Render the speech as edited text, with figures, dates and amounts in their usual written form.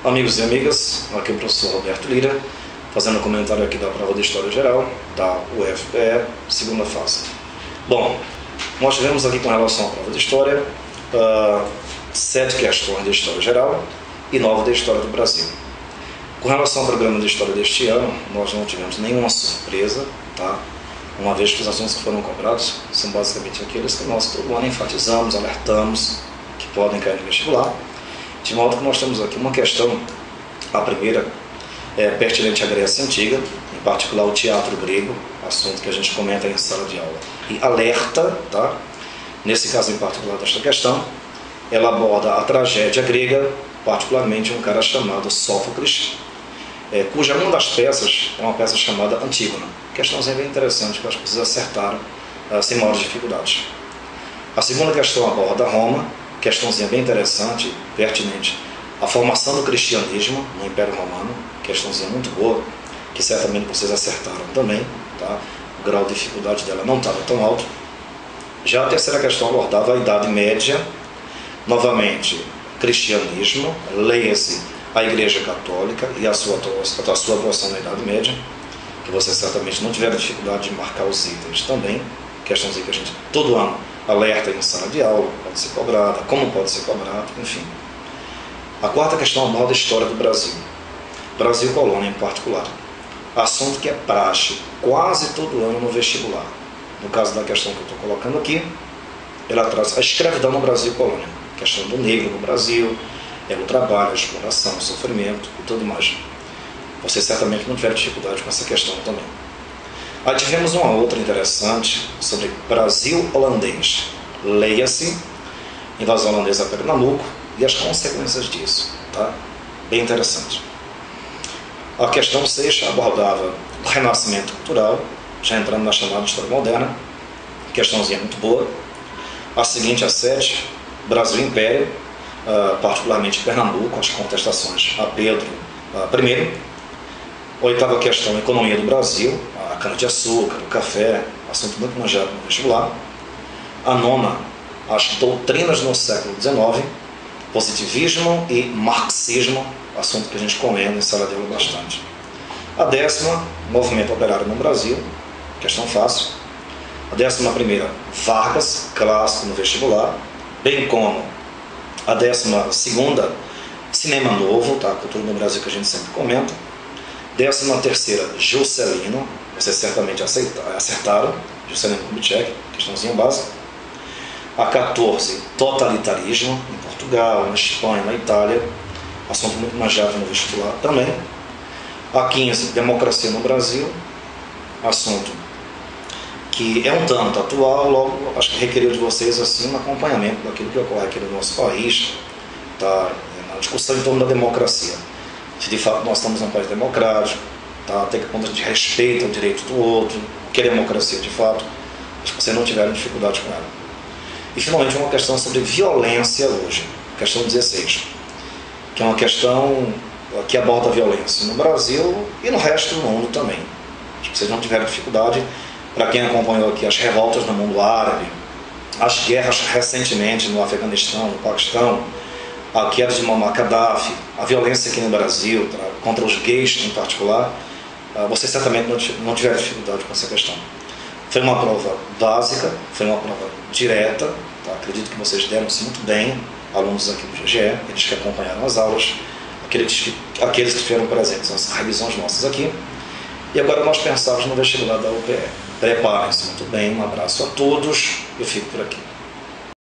Amigos e amigas, aqui é o professor Roberto Lira, fazendo um comentário aqui da prova de História Geral, da UFPE, segunda fase. Bom, nós tivemos aqui com relação à prova de História, 7 questões de História Geral e 9 de História do Brasil. Com relação ao programa de História deste ano, nós não tivemos nenhuma surpresa, tá? Uma vez que os assuntos que foram cobrados são basicamente aqueles que nós todo ano enfatizamos, alertamos, que podem cair no vestibular. De modo que nós temos aqui uma questão, a primeira é pertinente à Grécia Antiga, em particular o teatro grego, assunto que a gente comenta em sala de aula. E alerta, tá? Nesse caso em particular desta questão, ela aborda a tragédia grega, particularmente um cara chamado Sófocles, cuja uma das peças é uma peça chamada Antígona. Questãozinha bem interessante que eu acho que vocês acertaram sem maiores dificuldades. A segunda questão aborda Roma, questãozinha bem interessante, pertinente, a formação do cristianismo no Império Romano, questãozinha muito boa, que certamente vocês acertaram também, tá? O grau de dificuldade dela não estava tão alto. Já a terceira questão abordava a Idade Média, novamente, cristianismo, leia-se a Igreja Católica e a sua atuação na Idade Média, que vocês certamente não tiveram dificuldade de marcar os itens também, questãozinha que a gente todo ano alerta em sala de aula, pode ser cobrada, como pode ser cobrado, enfim. A quarta questão aborda a história do Brasil. Brasil colônia em particular. Assunto que é praxe quase todo ano no vestibular. No caso da questão que eu estou colocando aqui, ela traz a escravidão no Brasil colônia. Questão do negro no Brasil, o trabalho, a exploração, o sofrimento e tudo mais. Vocês certamente não tiveram dificuldade com essa questão também. Aí tivemos uma outra interessante sobre Brasil holandês. Leia-se invasão holandesa a Pernambuco e as consequências disso. Tá? Bem interessante. A questão 6 abordava o renascimento cultural, já entrando na chamada história moderna. Questãozinha muito boa. A seguinte, a 7, Brasil Império, particularmente Pernambuco, as contestações a Pedro I. Oitava questão, economia do Brasil, a cana-de-açúcar, o café, assunto muito manjado no vestibular. A nona, as doutrinas no século XIX, positivismo e marxismo, assunto que a gente comenta em sala de aula bastante. A 10ª, movimento operário no Brasil, questão fácil. A 11ª, Vargas, clássico no vestibular, bem como a 12ª, cinema novo, tá? Cultura no Brasil que a gente sempre comenta. 13ª, Juscelino, vocês certamente acertaram, Juscelino Kubitschek, questãozinha básica. A 14, totalitarismo, em Portugal, na Espanha, na Itália, assunto muito manjado no vestibular também. A 15, democracia no Brasil, assunto que é um tanto atual, logo acho que requeriu de vocês assim, um acompanhamento daquilo que ocorre aqui no nosso país, tá? Na discussão em torno da democracia. Se de fato nós estamos num país democrático, tá? Até que ponto a gente respeita o direito do outro, o que é democracia de fato, acho que vocês não tiveram dificuldade com ela. E finalmente uma questão sobre violência hoje, questão 16, que é uma questão que aborda a violência no Brasil e no resto do mundo também. Acho que vocês não tiveram dificuldade. Para quem acompanhou aqui as revoltas no mundo árabe, as guerras recentemente no Afeganistão, no Paquistão, a queda de Muammar Gaddafi, a violência aqui no Brasil, contra os gays em particular, vocês certamente não tiveram dificuldade com essa questão. Foi uma prova básica, foi uma prova direta, tá? Acredito que vocês deram-se muito bem, alunos aqui do GGE, eles que acompanharam as aulas, aqueles que estiveram presentes nas revisões nossas aqui. E agora nós pensamos no vestibular da UPE. Preparem-se muito bem, um abraço a todos, eu fico por aqui.